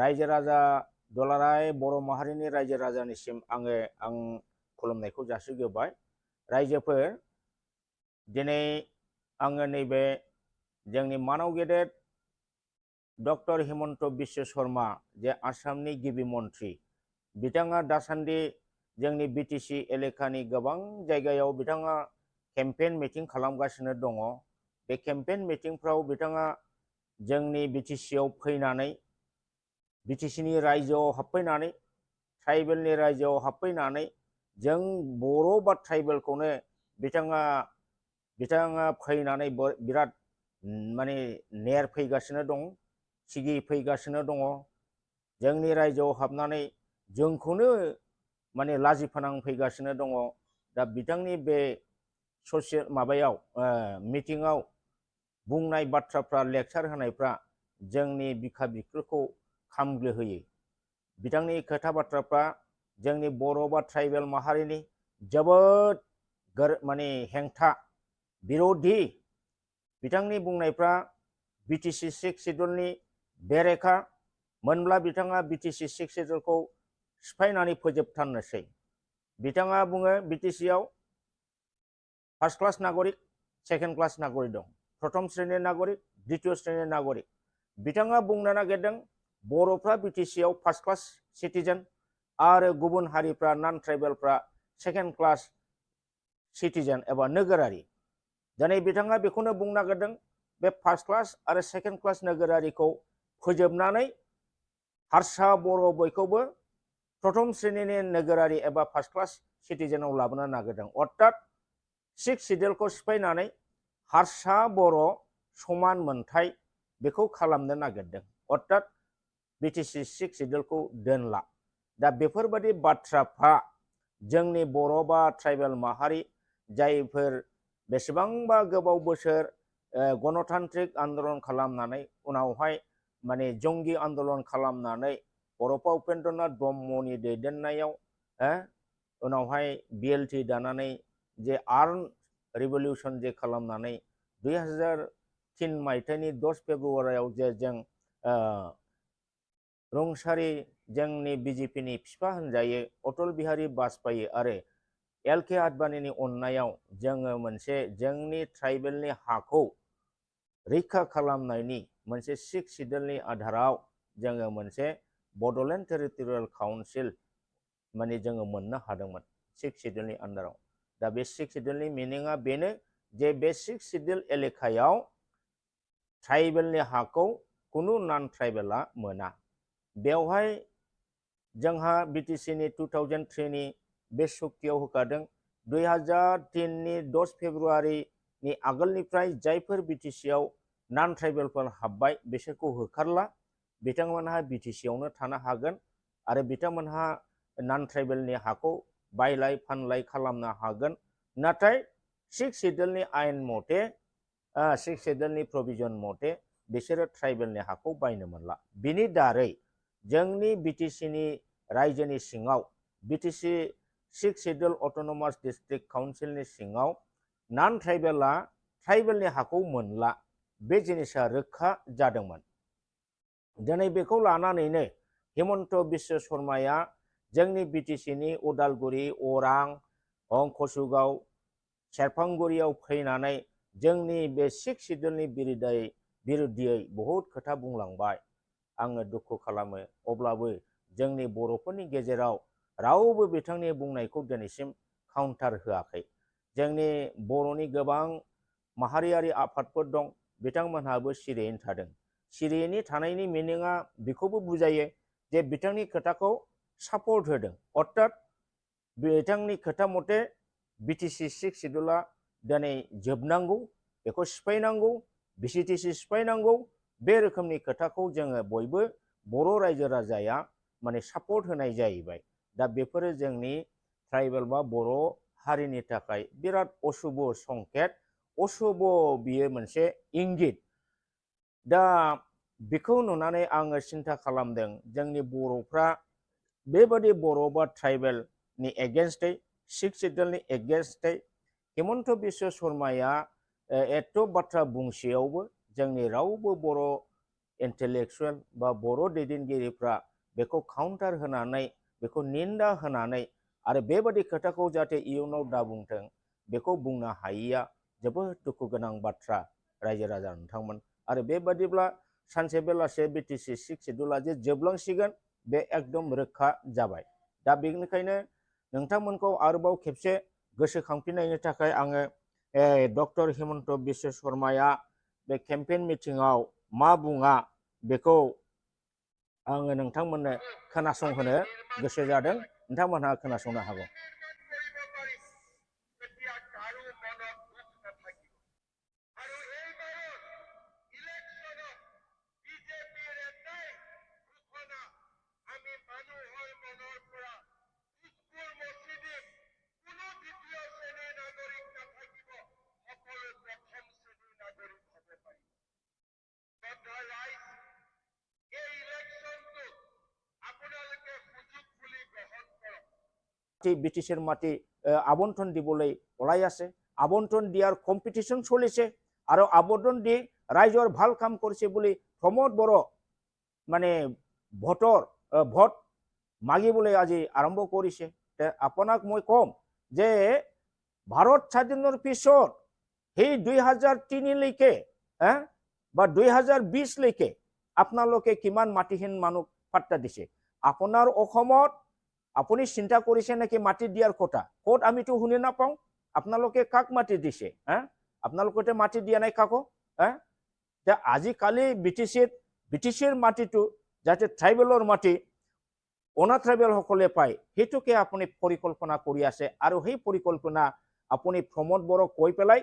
रायजो राजा दुलाराय बर' माहारिनि रायजो राजानिसिम आं खुलुमनायखौ जासिग्रोबाय। रायजोफोर, दिनै आङो नैबे जोंनि मानाव गेदेर डक्टर हिमन्त बिश्व शर्मा जे आसामनि गिबि मन्त्रि, बिथाङा दासान्दि जोंनि बिटिसि एलेकानि गोबां जायगायाव बिथाङा केम्पेन मिटिं खालामगासिनो दङ। बे केम्पेन मिटिंफ्राव बिथाङा जोंनि बिटिसिआव फैनानै बिटिसिनि रायजोआव हाबफैनानै ट्राइबेलनि रायजोआव हाबफैनानै जों बर' बा ट्राइबेलखौनो बिथाङा फैनानै बिराद माने नेरफैगासिनो दं, सिगिफैगासिनो दङ। जोंनि रायजोआव हाबनानै जोंखौनो माने लाजिफोनांफैगासिनो दङ। दा बिथांनि बे ससियेल मिटिङाव बुंनाय बाथ्राफ्रा, लेक्सार होनायफ्रा जोंनि बिखा बिख्लोखौ खामग्लिहोयो। बिथांनि खोथा बाथ्राफ्रा जोंनि बर' बा ट्राइबेल माहारिनि जोबोद माने हेंथा, बिर'धि। बिथांनि बुंनायफ्रा बिटिसि 6 सिडुलनि बेरेखा मोनब्ला बिथाङा बिटिसि 6 सिडुलखौ सिफायनानै फोजोबथारनोसै। बिथाङा बुङो बिटिसिआव फार्स्ट क्लास नागरिक, सेकेन्ड क्लास नागरिक दं, प्रथम श्रेणी नागरिक, द्वितीय श्रेणी नागरिक। बिथाङा बुंनो नागिरदों बर'फ्रा बिटिसिआव फार्स्ट क्लास सिटिजेन आरो गुबुन हारिफ्रा नन ट्राइबेलफ्रा सेकेन्ड क्लास सिटिजेन एबा नोगोरारि। दिनै बिथाङा बेखौनो बुंनो नागिरदों बे फार्स्ट क्लास आरो सेकेन्ड क्लास नोगोरारिखौ फोजोबनानै हारसा बर' बयखौबो प्रथम श्रेणीनि नोगोरारि एबा फार्स्ट क्लास सिटिजेनाव लाबोनो नागिरदों। अर्थात 6 सिडुलखौ सिफायनानै हारसा बर' समान मोनथाय बेखौ खालामनो नागिरदों। अर्थात बिटिसि 6 सिडुलखौ दोनला। दा बेफोरबायदि बाथ्राफ्रा जोंनि बर' बा ट्राइबेल माहारि, जायफोर बेसेबांबा गोबाव बोसोर गणतान्त्रिक आन्दलन खालामनानै उनावहाय माने जंगि आन्दलन खालामनानै बड'फा उपेन्द्रनाथ ब्रह्मनि दैदेननायाव उनावहाय बिएलटि दानानै जे आर्म रिभलिउसन जे खालामनानै 2003 मायथाइनि 10 फेब्रुवारियाव जे जों रुंसारि जोंनि बिजेपिनि बिफा होनजायो अटल बिहारी बाजपेयी आरो एलके आडबाणीनि अननायाव जोङो मोनसे जोंनि ट्राइबेलनि हाखौ रैखा खालामनायनि मोनसे 6 सिडुलनि आधाराव जोङो मोनसे बड'लेण्ड टेरिटरियेल काउन्सिल माने जोङो मोननो हादोंमोन 6 सिडुलनि आन्दाराव। दा बे 6 सिडुलनि मिनिङा बेनो जे बे 6 सिडुल एलेकायाव ट्राइबेलनि हाखौ कुनु नन ट्राइबेला मोना। बेवहाय जोंहा बिटिसिनि 2003नि बे सुक्तियाव होखादों 2003नि 10 फेब्रुवारिनि आगोलनिफ्राय जायफोर बिटिसिआव नन ट्राइबेलफोर हाब्बाय बिसोरखौ होखारला, बिथांमोनहा बिटिसिआवनो थानो हागोन आरो बिथांमोनहा नन ट्राइबेलनि हाखौ बायलाय फानलाय खालामनो हागोन। नाथाय 6 सिडुलनि आयेन मथे 6 सिडुलनि प्रभिजन मथे बिसोरो ट्राइबेलनि हाखौ बायनो मोनला। बिनि दारै जोंनि बिटिसिनि रायजोनि सिङाव बिटिसि 6 सिडुल अट'नमास डिस्ट्रिक्ट काउन्सिलनि सिङाव नन ट्राइबेला ट्राइबेलनि हाखौ मोनला, बे जिनिसा रोखा जादोंमोन। दिनै बेखौ लानानैनो हिमन्त बिश्व शर्माया जोंनि बिटिसिनि उदालगुरि, अरां, कसुगाव, सेरफांगुरियाव फैनानै जोंनि बे 6 सिडुलनि बिरुद्धियै बहुद खोथा बुंलांबाय। आङो दुखु खालामो, अब्लाबो जोंनि बर'फोरनि गेजेराव रावबो बिथांनि बुंनायखौ दिनैसिम काउन्टार होआखै। जोंनि बर'नि गोबां माहारियारि आफादफोर दं, बिथांमोनहाबो सिरियैनो थादों। सिरियैनो थानायनि मिनिङा बेखौबो बुजायो जे बिथांनि खोथाखौ सापर्ट होदों। अर्थात बिथांनि खोथा मथे बिटिसि 6 सिडुला दिनै जोबनांगौ, बेखौ सिफायनांगौ, बिटिसि सिफायनांगौ, बे रोखोमनि खोथाखौ जोङो बयबो बर' रायजो राजाया माने सापर्ट होनाय जाहैबाय। दा बेफोरो जोंनि ट्राइबेल बा बर' हारिनि थाखाय बिराद अशुभ संकेत, अशुभ बियो मोनसे इंगित। दा बेखौ नुनानै आङो सिन्था खालामदों जोंनि बर'फ्रा बेबादि बर' बा ट्राइबेलनि एगेन्स्टै 6 सिडुलनि एगेन्स्टै हिमन्त बिश्व शर्माया एथ' बाथ्रा बुंसेयावबो जोंनि रावबो बर' इन्टेलेक्सुवेल बा बर' दैदेनगिरिफ्रा बेखौ काउन्टार होनानै बेखौ निन्दा होनानै आरो बेबादि खोथाखौ जाहाथे इयुनाव दाबुंथों बेखौ बुंनो हायैया जोबोद दुखु गोनां बाथ्रा रायजो राजा नोंथांमोन। आरो बेबादिब्ला सानसे बेलासे बिटिसि 6 सिड्युला जे जोबलांसिगोन बे एकदम रोखा जाबाय। दा बेनिखायनो नोंथांमोनखौ आरोबाव खेबसे गोसोखांफिननायनि थाखाय आङो डक्टर हिमन्त बिश्व शर्माया बे केम्पेइन मिटिंआव मा बुङा बेखौ आङो नोंथांमोननो खोनासंहोनो गोसो जादों। नोंथांमोनहा खोनासंनो हागौ। ব্রিটিশের মাটি আবন্টন দিবলৈ ওলাই আছে, আবন্টন দিয়াৰ কম্পিটিশন চলিছে আৰু আবন্টন দি ৰাইজৰ ভাল কাম কৰিছে বুলি প্ৰমোদ বড়ো মানে ভোট মাগিবলৈ আজি আৰম্ভ কৰিছে। আপোনাক মই কম যে ভাৰত স্বাধীনৰ পিছত সেই 2003 লৈকে বা 2020 লৈকে আপোনালোকে কিমান মাটিহীন মানুহ পাত্তা দিছে? আপোনাৰ অসমত আপুনি চিন্তা কৰিছে নেকি মাটি দিয়াৰ কথা? ক'ত আমিতো শুনি নাপাওঁ। আপোনালোকে কাক মাটি দিছে? আপোনালোকে মাটি দিয়া নাই কাকো। আজিকালি ব্ৰিটিছৰ মাটিটো যাতে ট্ৰাইবেলৰ মাটি অনাট্ৰাইবেল সকলে পায় সেইটোকে আপুনি পৰিকল্পনা কৰি আছে। আৰু সেই পৰিকল্পনা আপুনি প্ৰমোদ বড়োক কৈ পেলাই